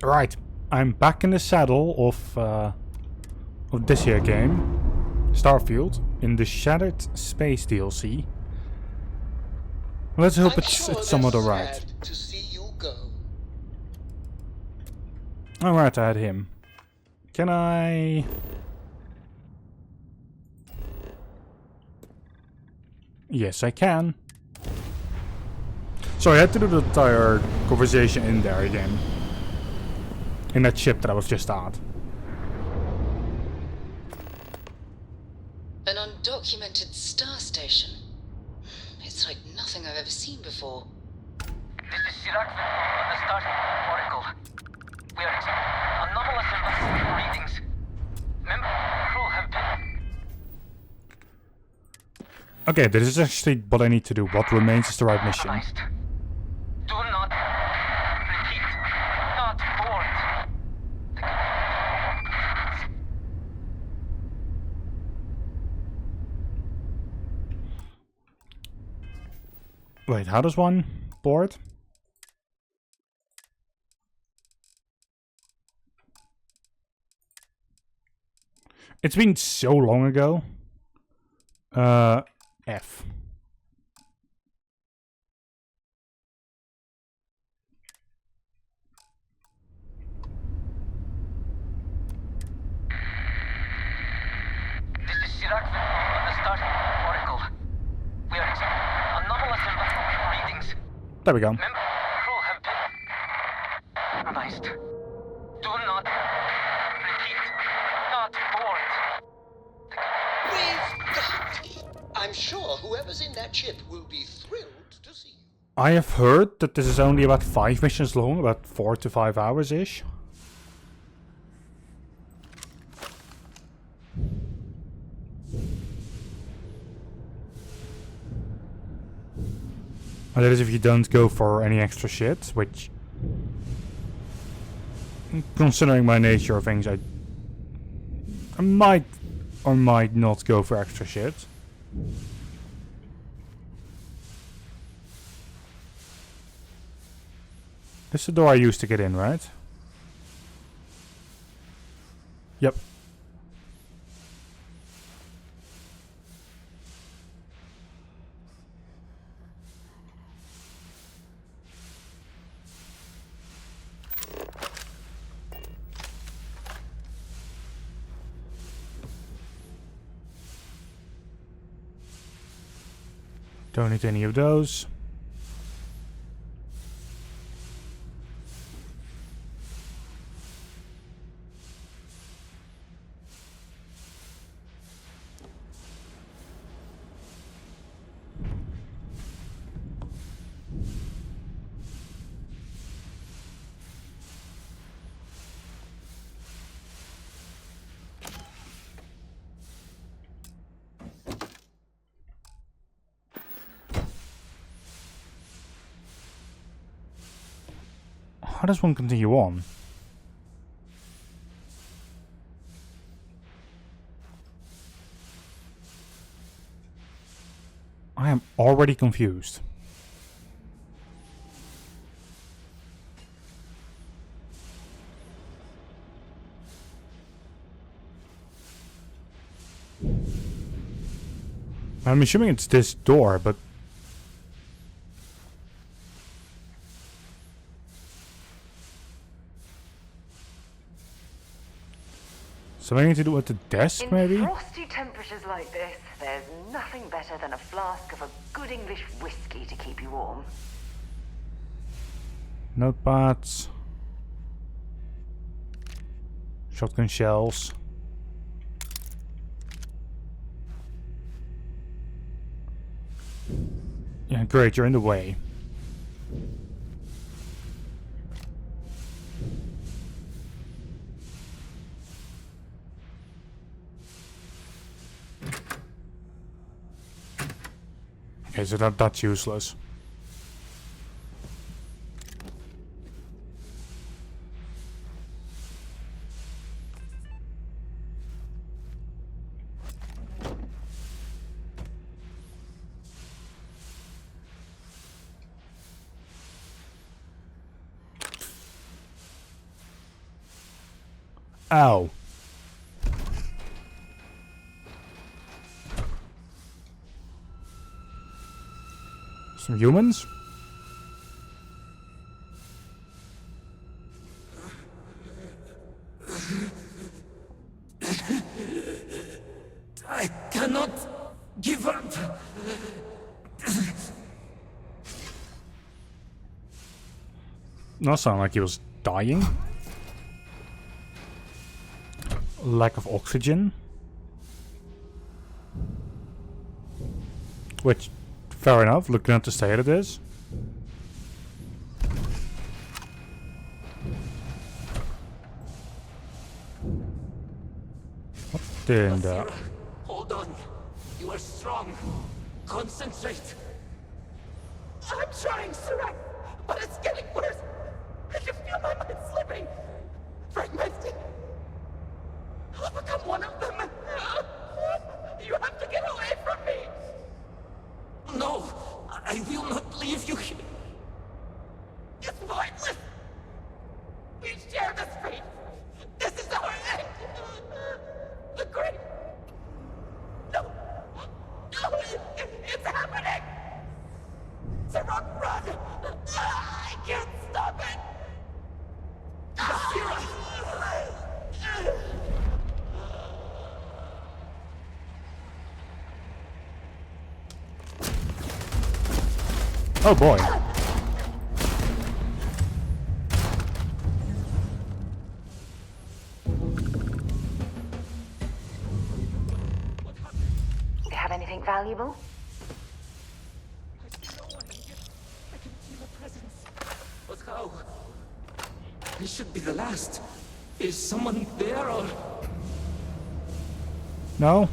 Right, I'm back in the saddle of this here game, Starfield, in the Shattered Space DLC. Let's hope it's somewhat alright. To see you go. Alright, I had him. Can I... Yes, I can. So I had to do the entire conversation in there again. In that ship that I was just at. An undocumented star station. It's like nothing I've ever seen before. This is Raptr on the Starfield Oracle. We are anomalous investigative readings. Member crew have been... Okay, this is actually what I need to do. What remains is the right mission. Do not repeat. Not board. Wait, how does one board? It's been so long ago. F. This is Raptr on the Starfield Oracle. We are anomalous investigative readings. There we go. Member crew have been compromised. Do not repeat. Not board. We've got it. I'm sure whoever's in that ship will be thrilled to see you. I have heard that this is only about 5 missions long, about 4 to 5 hours-ish. And that is if you don't go for any extra shit, which... Considering my nature of things, I might or might not go for extra shit. This is the door I used to get in, right? Yep. Don't need any of those. How does one continue on? I am already confused. I'm assuming it's this door, but... Something I need to do with the desk, maybe? In frosty temperatures like this, there's nothing better than a flask of a good English whiskey to keep you warm. Notepads. Shotgun shells. Yeah, great, you're in the way. Okay, so that's useless. Ow. Some humans? I cannot give up. No, sound like he was dying. Lack of oxygen. Which, fair enough, looking at the state it is. What in the... Hold on. You are strong. Concentrate. I'm trying, Sirach, but it's getting worse. I can feel my mind slipping. Fragmenting. I'll become one of them. You have to get away from me. No, I will not leave you here. It's pointless. We share this fate. This is our end. The great... No. No, it's happening. Sirach, run. I can't stop it. Oh boy. You have anything valuable? I can feel a presence. But how? I should be the last. Is someone there or... No?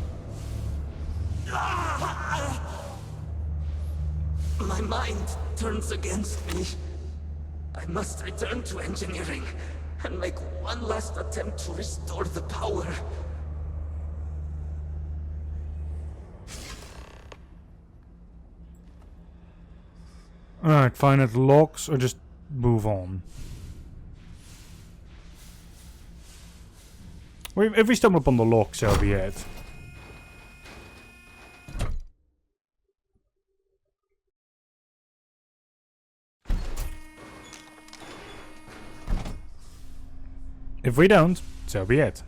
My mind turns against me. I must return to engineering and make one last attempt to restore the power. Alright, find it logs or just move on. If we stumble upon the logs, that'll be it. If we don't, so be it.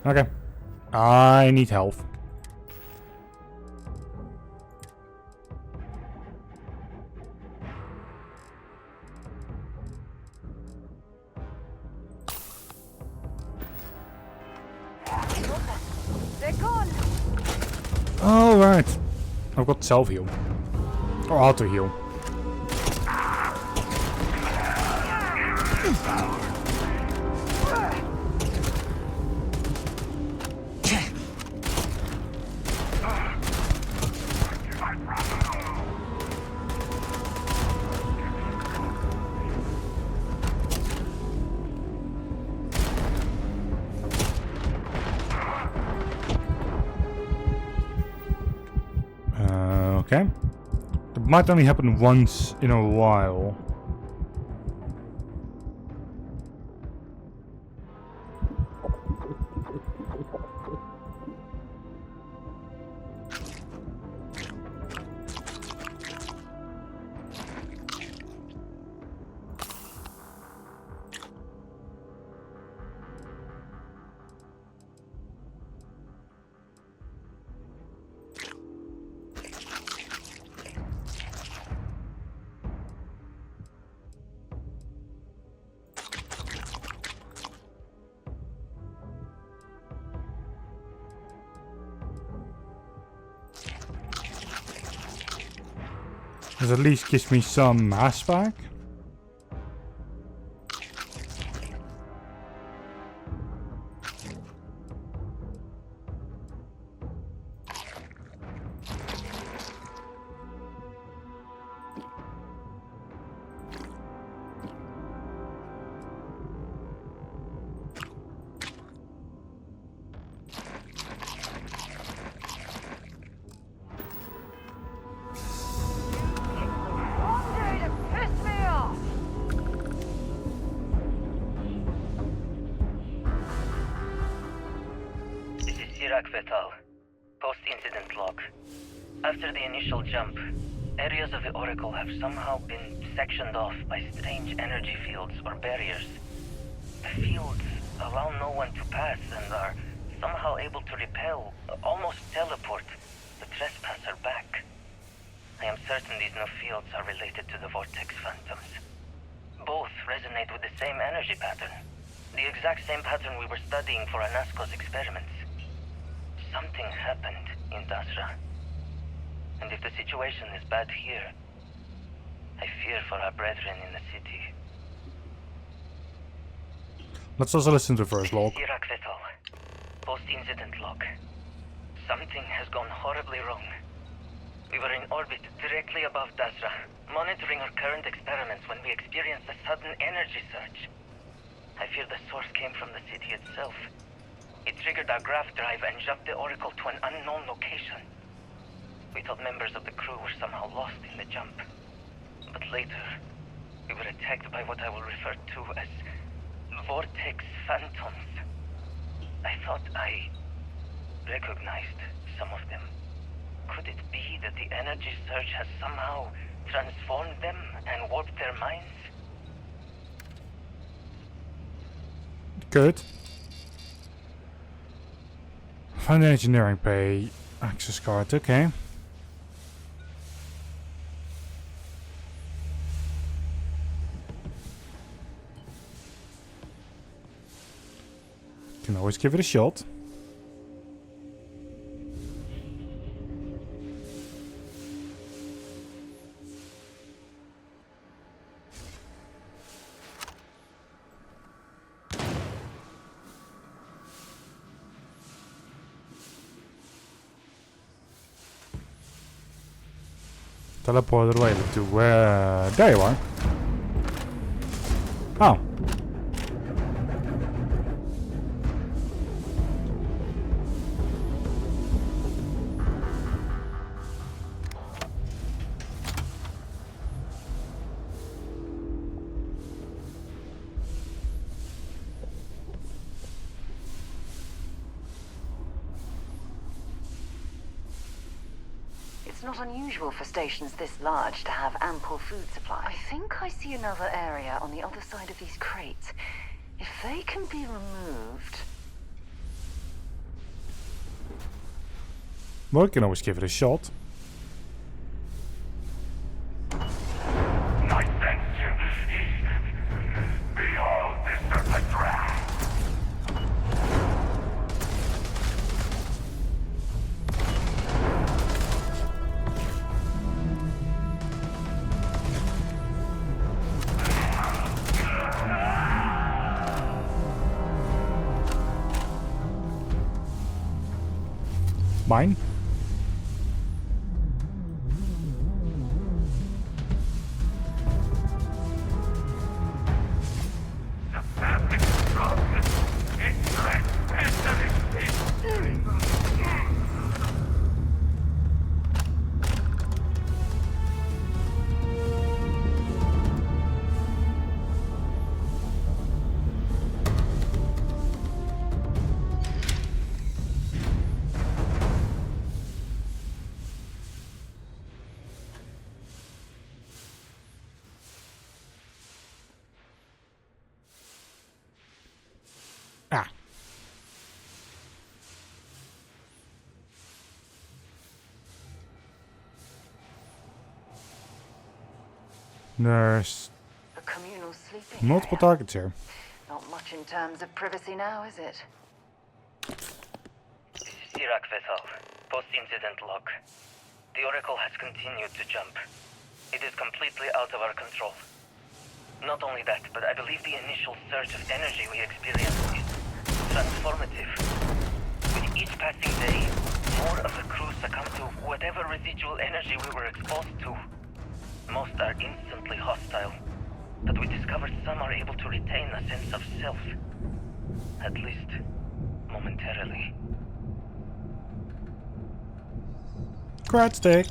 Okay. I need health. They're gone. Oh, right. I've got self-heal. Or auto-heal. Okay. That might only happen once in a while. This at least gives me some mass back. Post-incident log. After the initial jump, areas of the Oracle have somehow been sectioned off by strange energy fields or barriers. The fields allow no one to pass and are somehow able to repel, almost teleport, the trespasser back. I am certain these new fields are related to the Vortex Phantoms. Both resonate with the same energy pattern, the exact same pattern we were studying for Anasco's experiments. Something happened in Dasra. And if the situation is bad here, I fear for our brethren in the city. Let's also listen to the first log. Iraq Vital. Post-incident log. Something has gone horribly wrong. We were in orbit directly above Dasra, monitoring our current experiments when we experienced a sudden energy surge. I fear the source came from the city itself. It triggered our graph drive and jumped the Oracle to an unknown location. We thought members of the crew were somehow lost in the jump. But later, we were attacked by what I will refer to as Vortex Phantoms. I thought I recognized some of them. Could it be that the energy surge has somehow transformed them and warped their minds? Good. Find the engineering pay. Access card, okay. Can always give it a shot. Teleport away to where? There you are. Oh. It's not unusual for stations this large to have ample food supply. I think I see another area on the other side of these crates. If they can be removed... Well, we can always give it a shot. My vengeance is behold this serpent. Mine? Ah. There's A communal sleeping multiple area. targets here. Not much in terms of privacy now, is it? Iraq Vessel. Post-incident log. The Oracle has continued to jump. It is completely out of our control. Not only that, but I believe the initial surge of energy we experienced is transformative. With each passing day, more of the crew succumb to whatever residual energy we were exposed to. Most are instantly hostile, but we discovered some are able to retain a sense of self. At least, momentarily. Crat stick.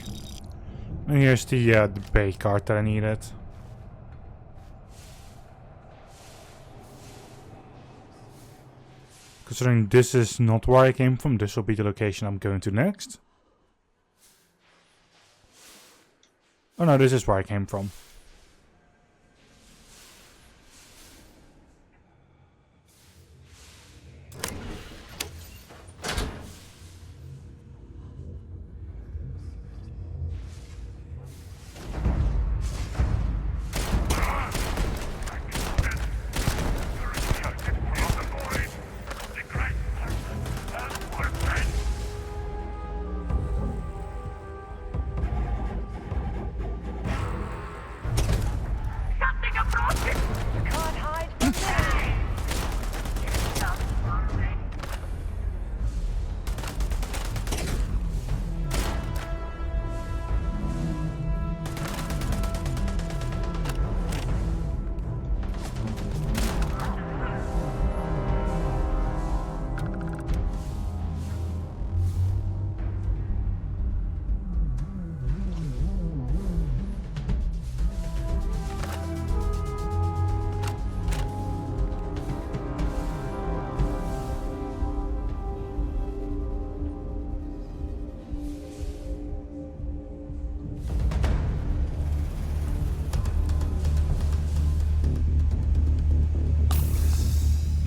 And here's the bait card that I needed. Considering this is not where I came from, this will be the location I'm going to next. Oh no, this is where I came from.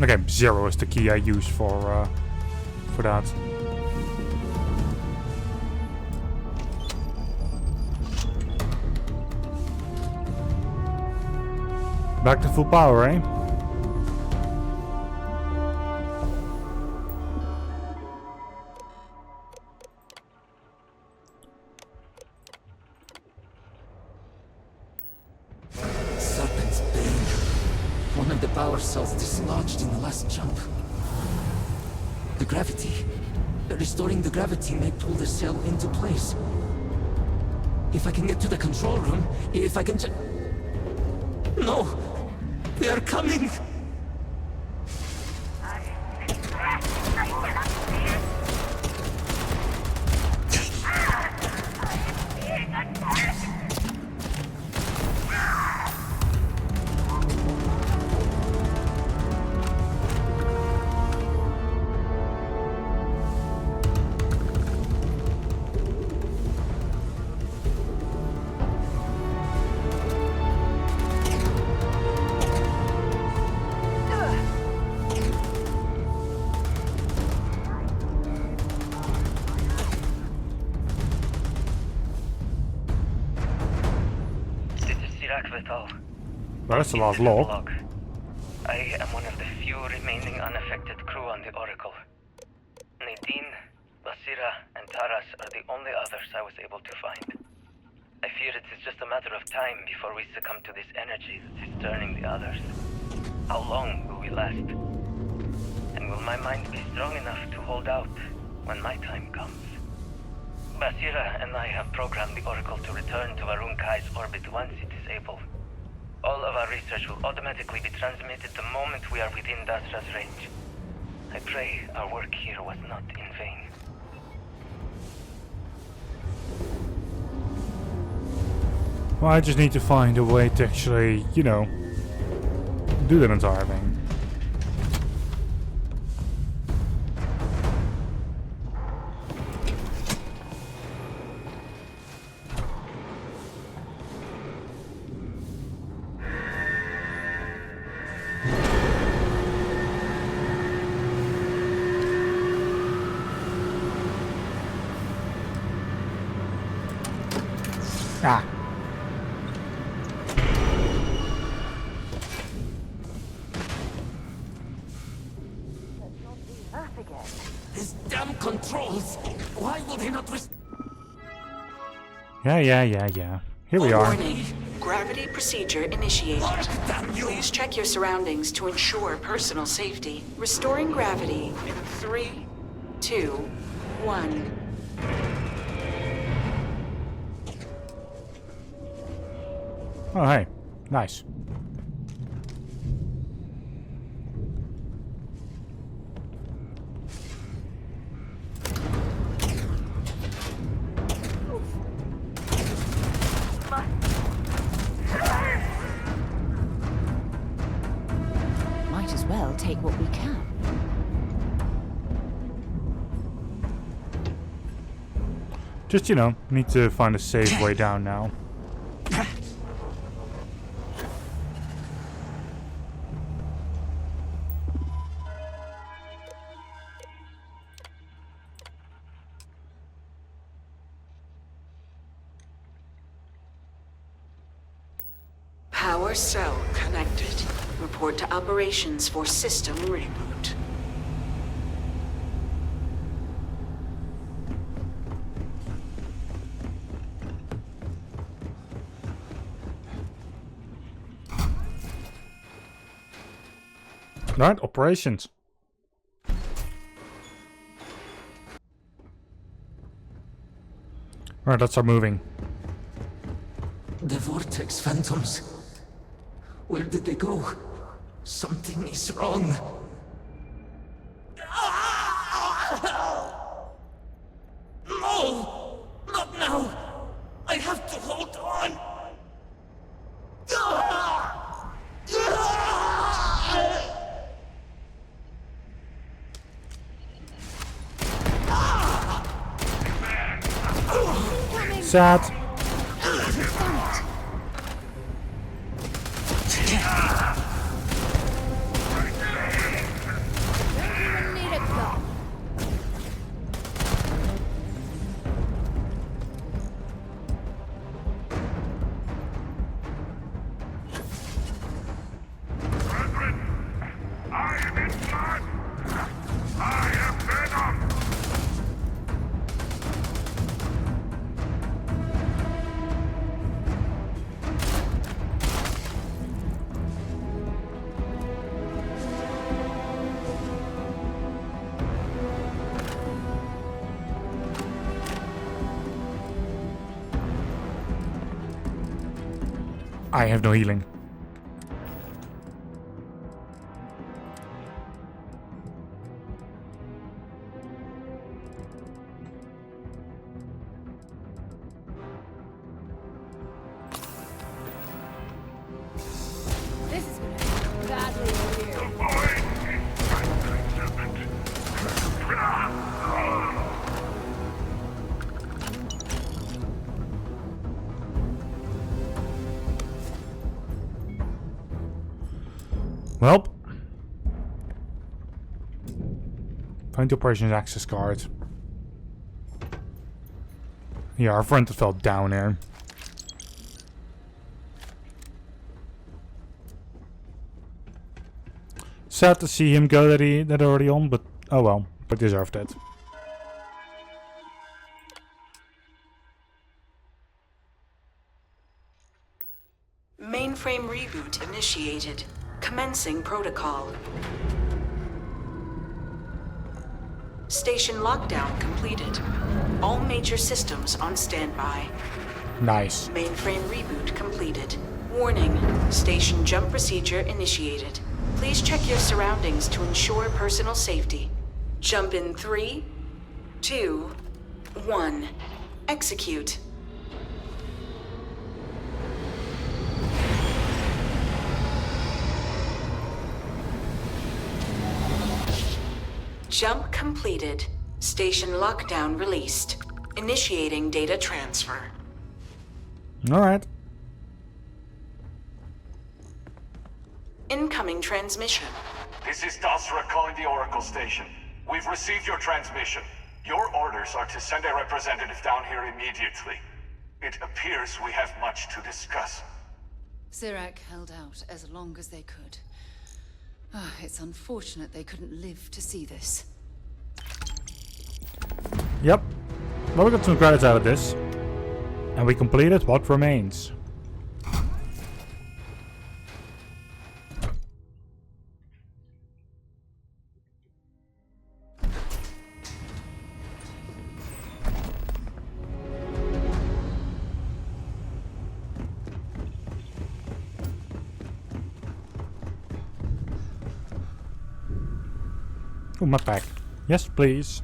Okay, 0 is the key I use for that. Back to full power, eh? Serpent's Bane. One of the power cells dislodged in the last jump. The gravity. Restoring the gravity may pull the cell into place. If I can get to the control room, if I can No! They are coming! Well, that's the last log. I am one of the few remaining unaffected crew on the Oracle. Nadine, Basira, and Taras are the only others I was able to find. I fear it is just a matter of time before we succumb to this energy that is turning the others. How long will we last? And will my mind be strong enough to hold out when my time comes? Basira and I have programmed the Oracle to return to Arunkai's orbit once it is able. All of our research will automatically be transmitted the moment we are within Dasra's range. I pray our work here was not in vain. Well, I just need to find a way to actually, you know, do that entire thing. Ah. These damn controls! Why will they not Yeah. Here we are. Warning. Gravity procedure initiated. Please check your surroundings to ensure personal safety. Restoring gravity in 3, 2, 1. Oh, hey. Nice. Might as well take what we can. Just, you know, need to find a safe way down now. Power cell connected. Report to operations for system reboot. Right, operations. Right, let's start moving. The Vortex Phantoms. Where did they go? Something is wrong. No! Not now! I have to hold on! Sad. I am in blood! I am Venom! I have no healing. This is gonna end badly for you. Avoid me, my serpent! Well. Find the operations access card. Yeah, our friend fell down there. Sad to see him go that early on, but oh well, but deserved it. Mainframe reboot initiated. Commencing protocol. Station lockdown completed. All major systems on standby. Nice. Mainframe reboot completed. Warning, station jump procedure initiated. Please check your surroundings to ensure personal safety. Jump in 3, 2, 1. Execute. Jump completed. Station lockdown released. Initiating data transfer. Alright. Incoming transmission. This is Dasra calling the Oracle Station. We've received your transmission. Your orders are to send a representative down here immediately. It appears we have much to discuss. Sirac held out as long as they could. It's unfortunate they couldn't live to see this. Yep. Well, we got some credits out of this. And we completed what remains. Oh, my pack. Yes, please.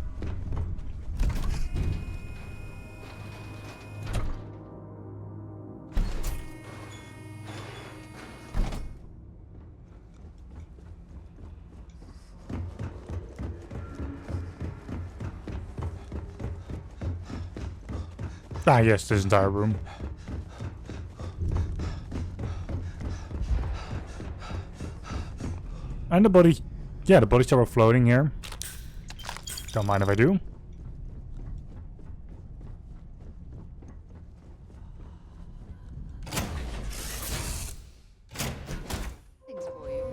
Ah, yes, this entire room. And the body. Yeah, the bodies that were floating here. Don't mind if I do. Things for you.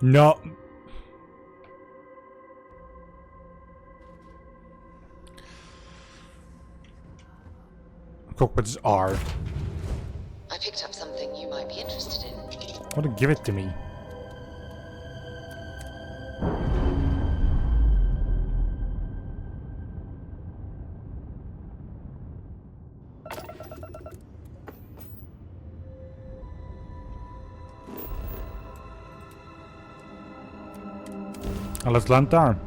No. Cockpit is R. I picked up something you might be interested in. Want to give it to me? Let's land down.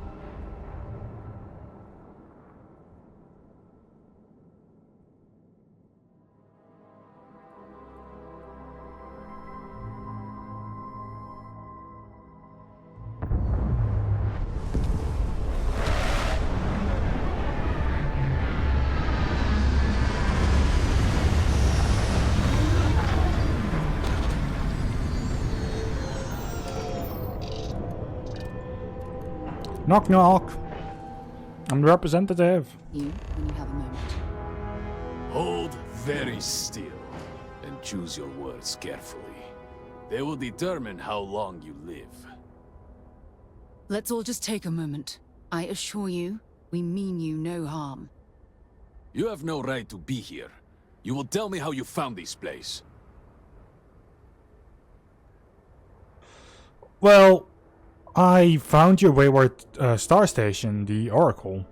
Knock knock. I'm the representative. You, when you have a moment. Hold very still and choose your words carefully. They will determine how long you live. Let's all just take a moment. I assure you, we mean you no harm. You have no right to be here. You will tell me how you found this place. Well, I found your wayward star station, the Oracle.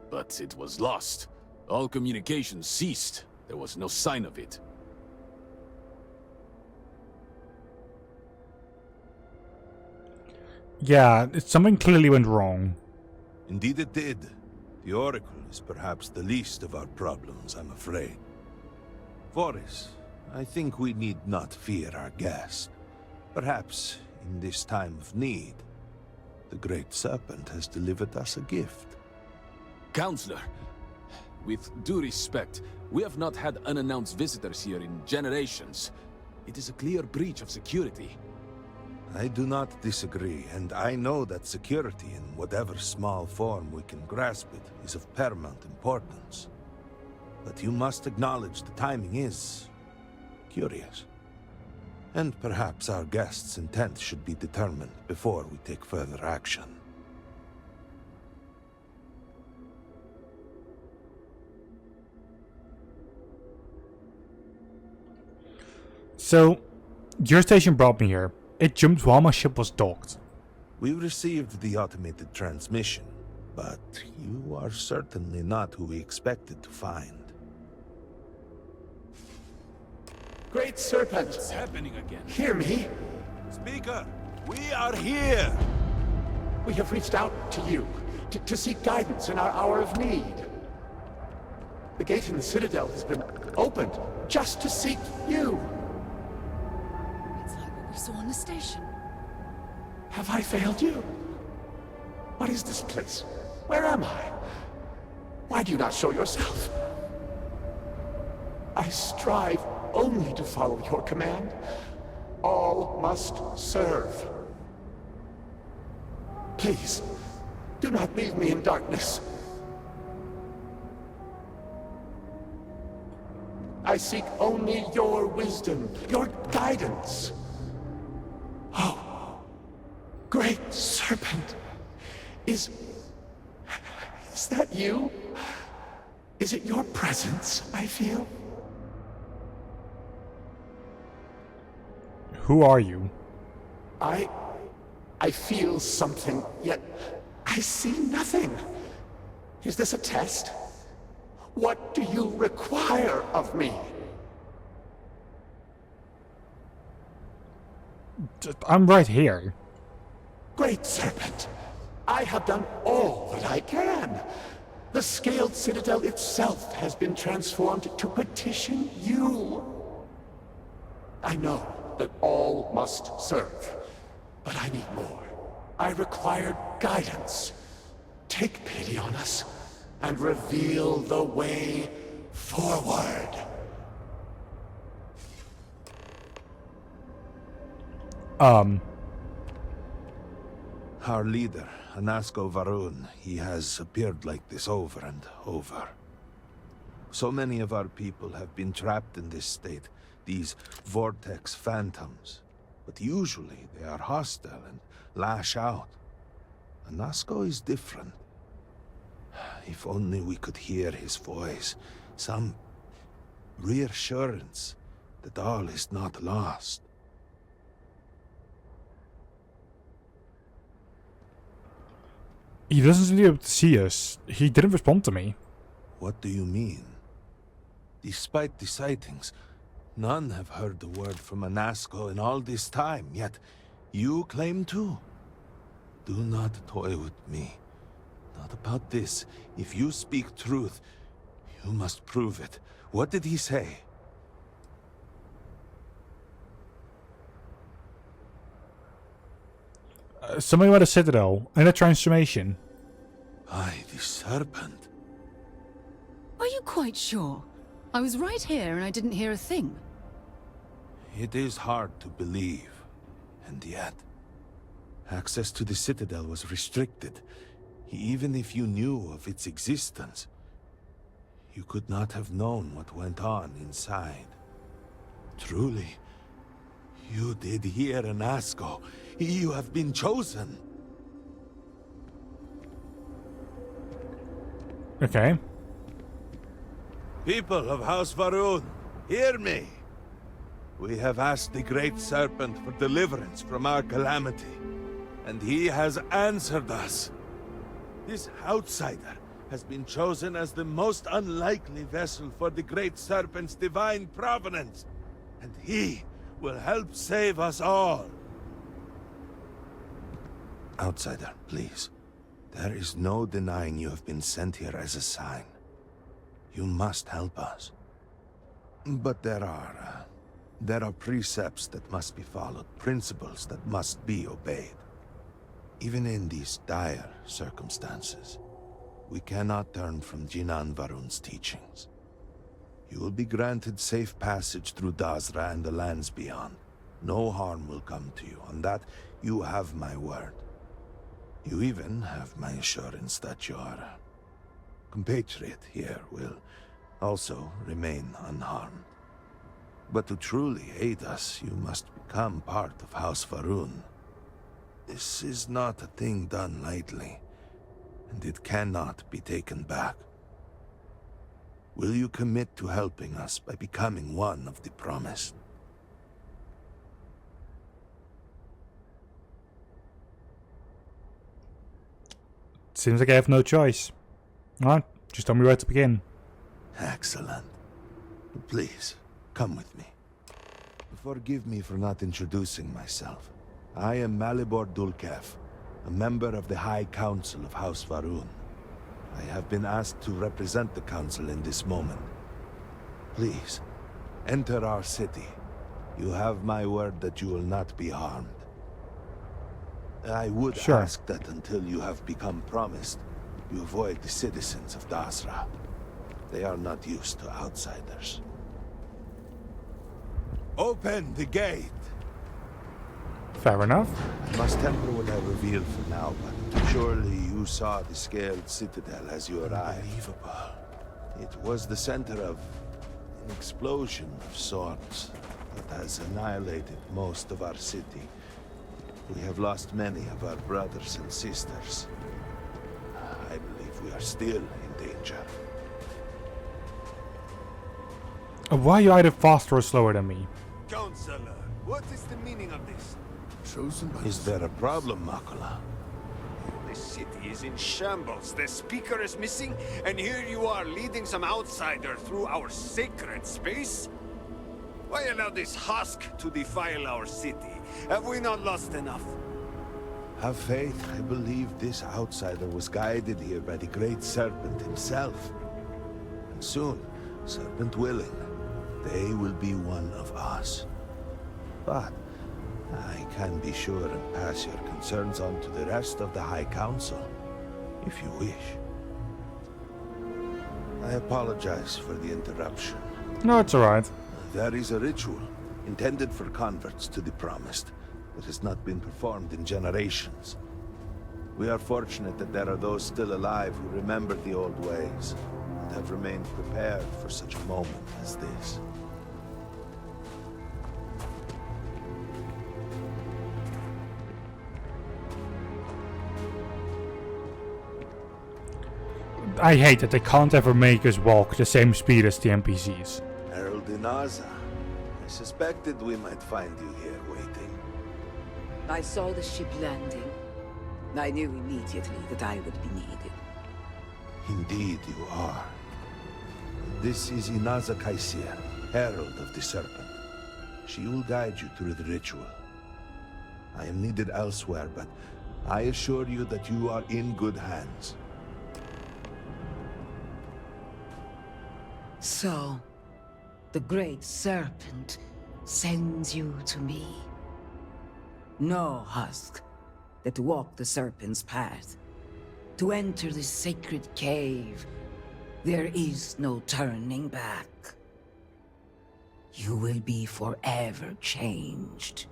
But it was lost. All communication ceased. There was no sign of it. Yeah, something clearly went wrong. Indeed it did. The Oracle is perhaps the least of our problems, I'm afraid. Voris, I think we need not fear our guest. Perhaps, in this time of need, the Great Serpent has delivered us a gift. Counselor, with due respect, we have not had unannounced visitors here in generations. It is a clear breach of security. I do not disagree, and I know that security, in whatever small form we can grasp it, is of paramount importance. But you must acknowledge the timing is curious. And perhaps our guest's intent should be determined before we take further action. So, your station brought me here. It jumped while my ship was docked. We received the automated transmission, but you are certainly not who we expected to find. Great Serpent! What's happening again? Hear me! Speaker, we are here! We have reached out to you to seek guidance in our hour of need. The gate in the Citadel has been opened just to seek you. It's like what we saw on the station. Have I failed you? What is this place? Where am I? Why do you not show yourself? I strive only to follow your command. All must serve. Please, do not leave me in darkness. I seek only your wisdom, your guidance. Oh, Great Serpent. Is that you? Is it your presence I feel? Who are you? I feel something, yet I see nothing. Is this a test? What do you require of me? I'm right here. Great Serpent, I have done all that I can. The Scaled Citadel itself has been transformed to petition you. I know that all must serve, but I need more. I require guidance. Take pity on us and reveal the way forward. Our leader, Anasko Varun, he has appeared like this over and over. So many of our people have been trapped in this state, these vortex phantoms. But usually they are hostile and lash out. Anasko is different. If only we could hear his voice, some reassurance that all is not lost. He doesn't seem to be able to see us. He didn't respond to me. What do you mean? Despite the sightings, none have heard the word from Anasko in all this time, yet you claim to? Do not toy with me. Not about this. If you speak truth, you must prove it. What did he say? Something about a citadel and a transformation. By the serpent. Are you quite sure? I was right here and I didn't hear a thing. It is hard to believe, and yet access to the citadel was restricted. Even if you knew of its existence, you could not have known what went on inside. Truly, you did hear Anasko. You have been chosen. Okay. People of House Varun, hear me. We have asked the Great Serpent for deliverance from our calamity, and he has answered us. This outsider has been chosen as the most unlikely vessel for the Great Serpent's divine providence, and he will help save us all. Outsider, please. There is no denying you have been sent here as a sign. You must help us. But there are precepts that must be followed, principles that must be obeyed. Even in these dire circumstances, we cannot turn from Jinan Varun's teachings. You will be granted safe passage through Dazra and the lands beyond. No harm will come to you. On that, you have my word. You even have my assurance that your compatriot here will also remain unharmed. But to truly aid us, you must become part of House Varun. This is not a thing done lightly, and it cannot be taken back. Will you commit to helping us by becoming one of the promised? Seems like I have no choice. Alright, just tell me where to begin. Excellent. Please, come with me. Forgive me for not introducing myself. I am Malibor Dulkev, a member of the High Council of House Varun. I have been asked to represent the Council in this moment. Please, enter our city. You have my word that you will not be harmed. I would ask that until you have become promised, you avoid the citizens of Dazra. They are not used to outsiders. Open the gate! Fair enough. I must temper what I reveal for now, but surely you saw the scaled citadel as you arrived. Unbelievable. It was the center of an explosion of sorts that has annihilated most of our city. We have lost many of our brothers and sisters. I believe we are still in danger. Why are you either faster or slower than me? Counselor, what is the meaning of this? Chosen by Is there a problem, Makula? The city is in shambles. The speaker is missing, and here you are leading some outsider through our sacred space? Why allow this husk to defile our city? Have we not lost enough? Have faith. I believe this outsider was guided here by the great serpent himself. And soon, serpent willing, they will be one of us. But I can be sure and pass your concerns on to the rest of the High Council, if you wish. I apologize for the interruption. No, it's alright. There is a ritual intended for converts to the Promised that has not been performed in generations. We are fortunate that there are those still alive who remember the old ways and have remained prepared for such a moment as this. I hate that they can't ever make us walk the same speed as the NPCs. Herald Inaza, I suspected we might find you here waiting. I saw the ship landing. I knew immediately that I would be needed. Indeed you are. This is Inaza Kaisir, Herald of the Serpent. She will guide you through the ritual. I am needed elsewhere, but I assure you that you are in good hands. So, the Great Serpent sends you to me. No husk that walk the Serpent's path. To enter this sacred cave, there is no turning back. You will be forever changed.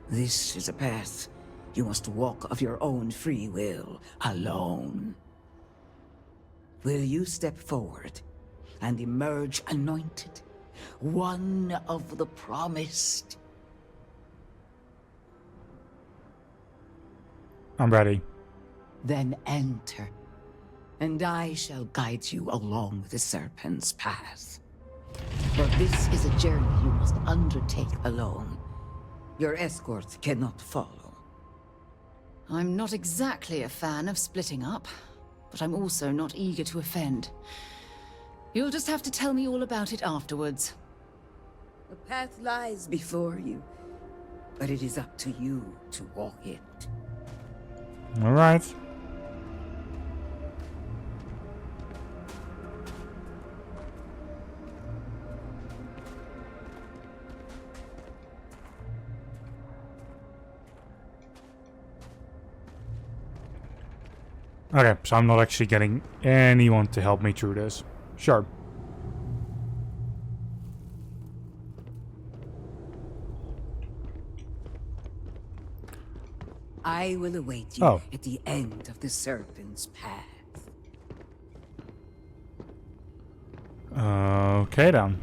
This is a path you must walk of your own free will, alone. Will you step forward and emerge anointed, one of the Promised? I'm ready. Then enter, and I shall guide you along the Serpent's path. For this is a journey you must undertake alone. Your escort cannot follow. I'm not exactly a fan of splitting up, but I'm also not eager to offend. You'll just have to tell me all about it afterwards. The path lies before you, but it is up to you to walk it. Alright. Okay, so I'm not actually getting anyone to help me through this. Sure. I will await you at the end of the Serpent's path. Okay then.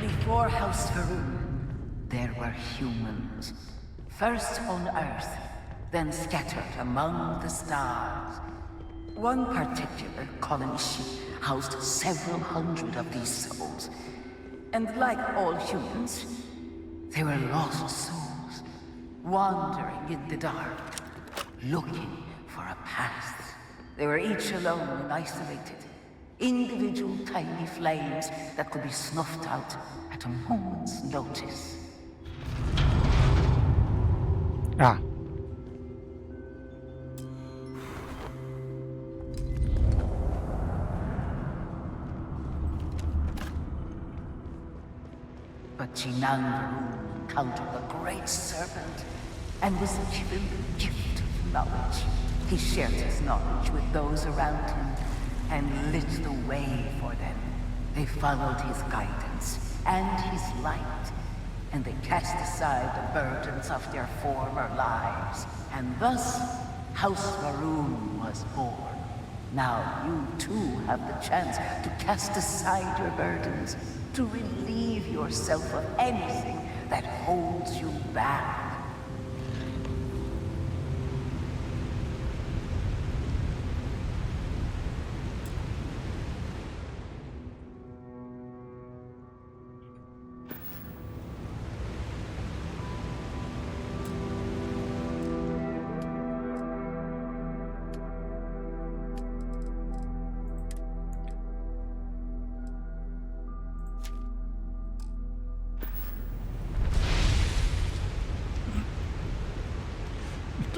Before House Farouk, there were humans. First on Earth, then scattered among the stars. One particular colony ship housed several hundred of these souls. And like all humans, they were lost souls, wandering in the dark, looking for a path. They were each alone and isolated, individual tiny flames that could be snuffed out at a moment's notice. Ah. But Jinang encountered the Great Serpent and was given the gift of knowledge. He shared his knowledge with those around him, and lit the way for them. They followed his guidance and his light, and they cast aside the burdens of their former lives. And thus, House Va'ruun was born. Now you too have the chance to cast aside your burdens, to relieve yourself of anything that holds you back.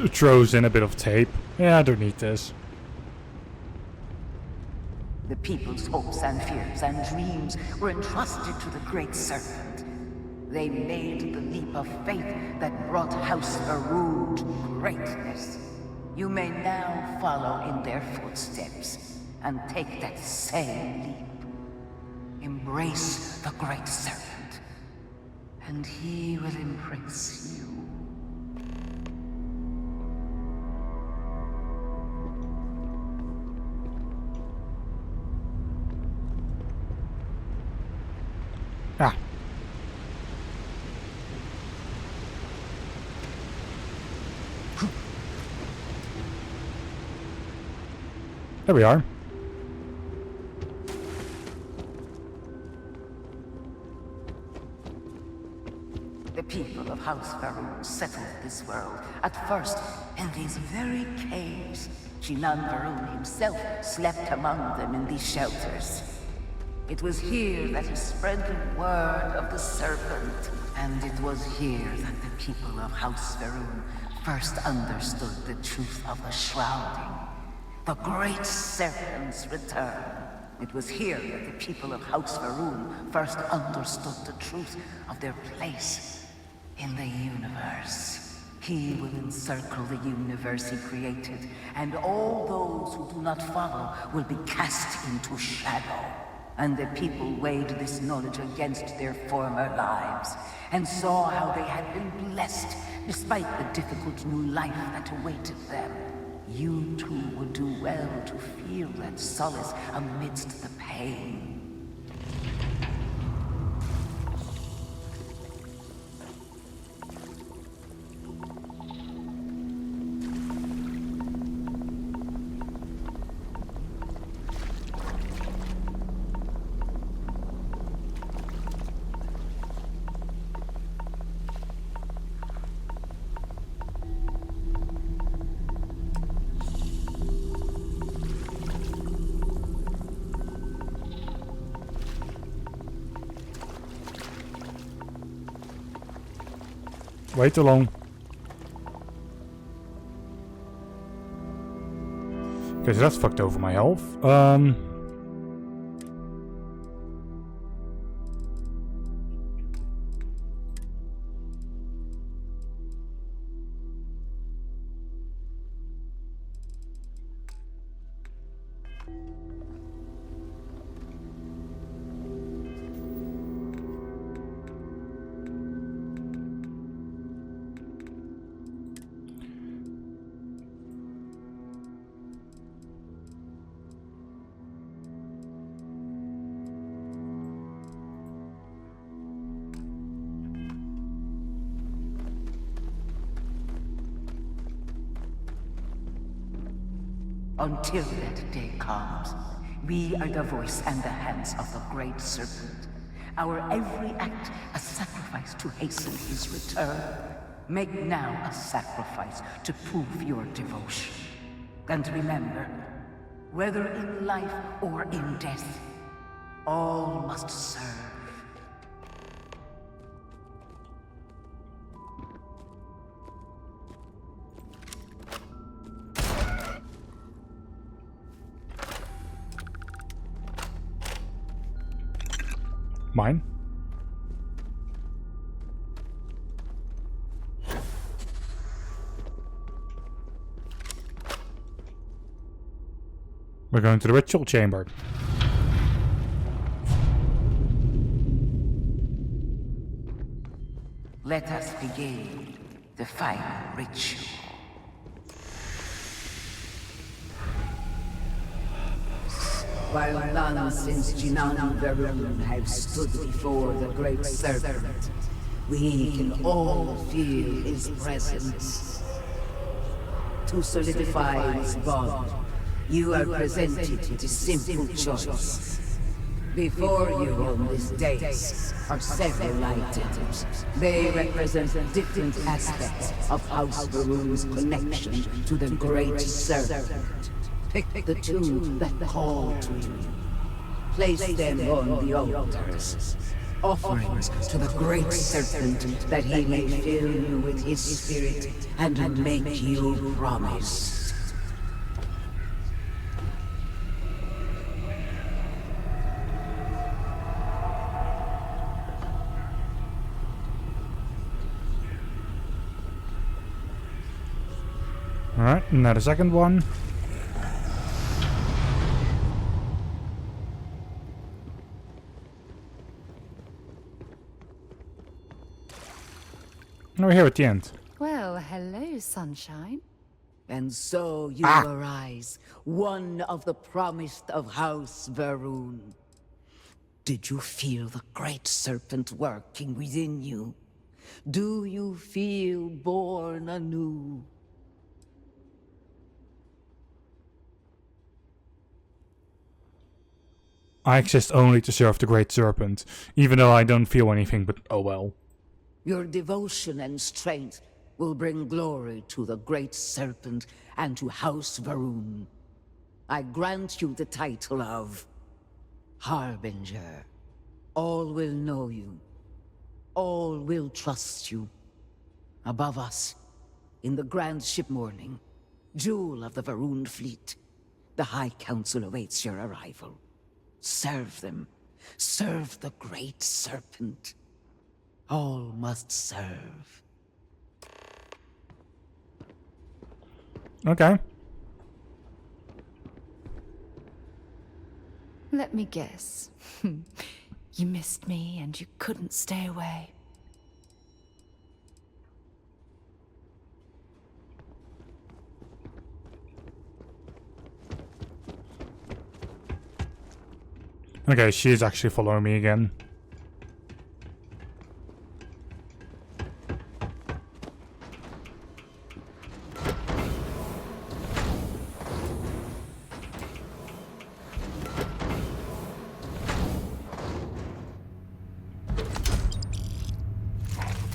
It throws in a bit of tape. Yeah, I don't need this. The people's hopes and fears and dreams were entrusted to the Great Serpent. They made the leap of faith that brought House Va'ruun to greatness. You may now follow in their footsteps and take that same leap. Embrace the Great Serpent, and he will embrace you. Ah. There we are. The people of House Va'ruun settled this world, at first in these very caves. Shinan Va'ruun himself slept among them in these shelters. It was here that he spread the word of the serpent, and it was here that the people of House Va'ruun first understood the truth of the shrouding, the great serpent's return. It was here that the people of House Va'ruun first understood the truth of their place in the universe. He will encircle the universe he created, and all those who do not follow will be cast into shadow. And the people weighed this knowledge against their former lives, and saw how they had been blessed despite the difficult new life that awaited them. You too would do well to feel that solace amidst the pain. Way too long. Okay, so that's fucked over my health. Until that day comes, we are the voice and the hands of the Great Serpent. Our every act a sacrifice to hasten his return. Make now a sacrifice to prove your devotion. And remember, whether in life or in death, all must serve. Mine? We're going to the ritual chamber. Let us begin the final ritual. While none since Jinan Varun have stood before the great serpent, we can all feel his presence. To solidify his bond, you are presented with a simple choice. Before you on this dais are several items. They represent different aspects of House Varun's connection to the great serpent. Pick the two that call to you. Place them on the altars. Offerings to the great serpent that he may fill you with his spirit and make you promise. Alright, now the second one. And we're here at the end. Well, hello, sunshine. And so you arise, one of the promised of House Varun. Did you feel the great serpent working within you? Do you feel born anew? I exist only to serve the great serpent, even though I don't feel anything, but oh well. Your devotion and strength will bring glory to the great serpent and to House Varun. I grant you the title of Harbinger. All will know you. All will trust you. Above us, in the grand ship morning, jewel of the Varun fleet, the High Council awaits your arrival. Serve them. Serve the great serpent. All must serve. Okay. Let me guess. You missed me and you couldn't stay away. Okay, she is actually following me again.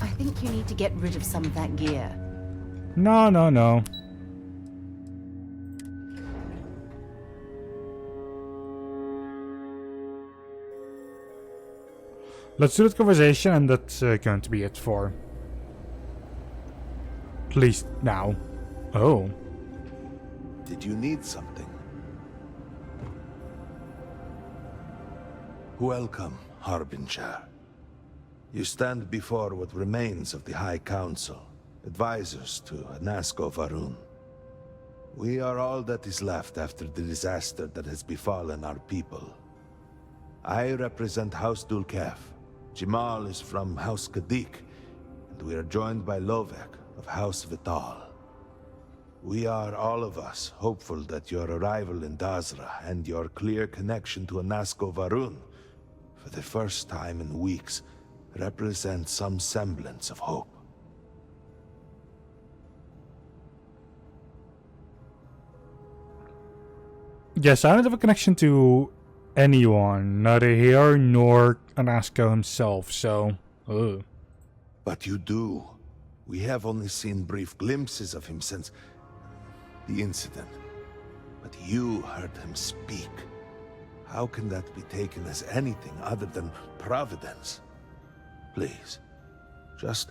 I think you need to get rid of some of that gear. No, no, no. Let's do that conversation, and that's going to be it for... at least now. Oh. Did you need something? Welcome, Harbinger. You stand before what remains of the High Council, advisors to Nasko Varun. We are all that is left after the disaster that has befallen our people. I represent House Dulkef. Jamal is from House Kadik, and we are joined by Lovek of House Vital. We are, all of us, hopeful that your arrival in Dazra and your clear connection to Nasko Varun, for the first time in weeks, represent some semblance of hope. Yes, I don't have a connection to anyone, neither here nor Anasko himself, so... But you do. We have only seen brief glimpses of him since the incident. But you heard him speak. How can that be taken as anything other than providence? Please, just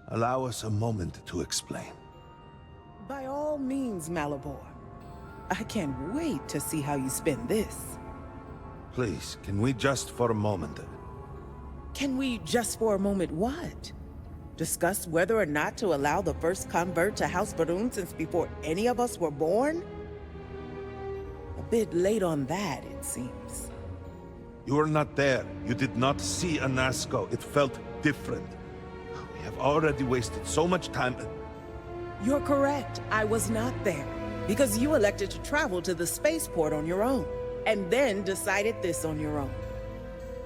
allow us a moment to explain. By all means, Malabor. I can't wait to see how you spin this. Please, can we just for a moment... Can we just for a moment what? Discuss whether or not to allow the first convert to House Varun since before any of us were born? A bit late on that, it seems. You were not there. You did not see Anasco. It felt different. We have already wasted so much time. You're correct. I was not there. Because you elected to travel to the spaceport on your own. And then decided this on your own.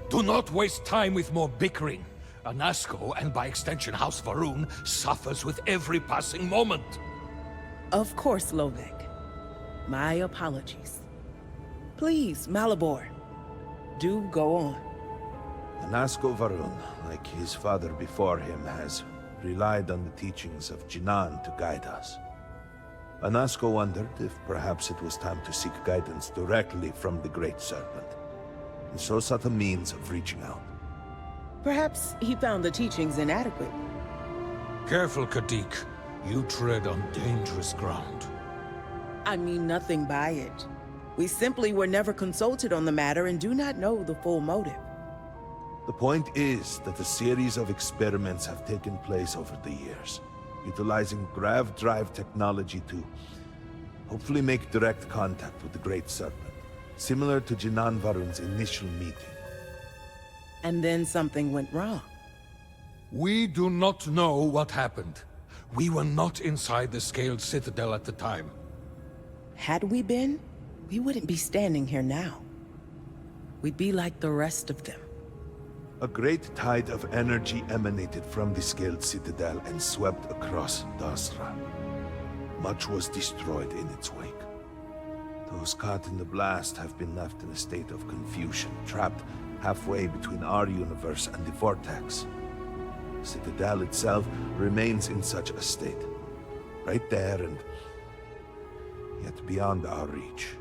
Do not waste time with more bickering. Anasco, and by extension House Va'ruun, suffers with every passing moment. Of course, Lovek. My apologies. Please, Malabor. Do go on. Anasco Va'ruun, like his father before him, has relied on the teachings of Jinan to guide us. Anasco wondered if perhaps it was time to seek guidance directly from the Great Serpent, and so sought a means of reaching out. Perhaps he found the teachings inadequate. Careful, Kadik. You tread on dangerous ground. I mean nothing by it. We simply were never consulted on the matter and do not know the full motive. The point is that a series of experiments have taken place over the years, utilizing grav drive technology to hopefully make direct contact with the Great Serpent, similar to Jinan Va'ruun's initial meeting. And then something went wrong. We do not know what happened. We were not inside the Scaled Citadel at the time. Had we been, we wouldn't be standing here now. We'd be like the rest of them. A great tide of energy emanated from the Scaled Citadel and swept across Dasra. Much was destroyed in its wake. Those caught in the blast have been left in a state of confusion, trapped halfway between our universe and the Vortex. The Citadel itself remains in such a state. Right there and yet beyond our reach.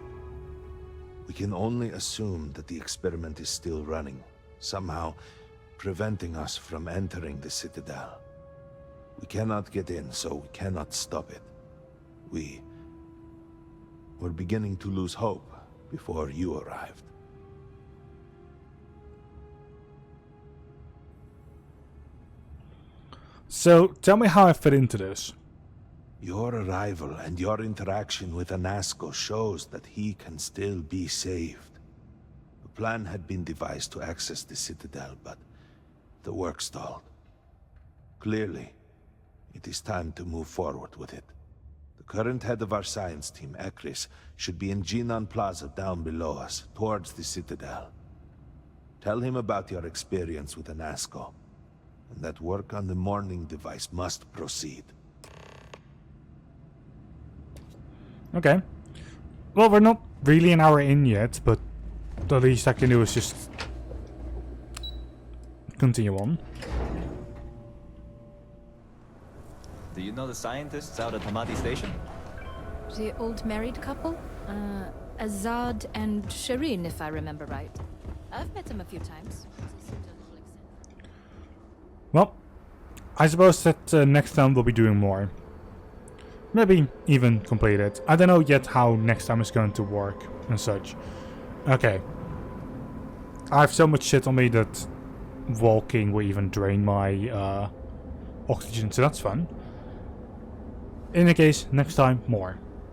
We can only assume that the experiment is still running, somehow preventing us from entering the Citadel. We cannot get in, so we cannot stop it. We're beginning to lose hope before you arrived. So, tell me how I fit into this. Your arrival and your interaction with Anasco shows that he can still be saved. A plan had been devised to access the Citadel, but the work stalled. Clearly, it is time to move forward with it. The current head of our science team, Ekris, should be in Jinan Plaza down below us, towards the Citadel. Tell him about your experience with Anasco, and that work on the morning device must proceed. Okay. Well, we're not really an hour in yet, but the least I can do is just continue on. Do you know the scientists out at Hamadi Station? The old married couple? Azad and Shireen, if I remember right. I've met them a few times. Well, I suppose that next time we'll be doing more. Maybe even complete it. I don't know yet how next time is going to work and such. Okay. I have so much shit on me that walking will even drain my oxygen, so that's fun. In any case, next time, more.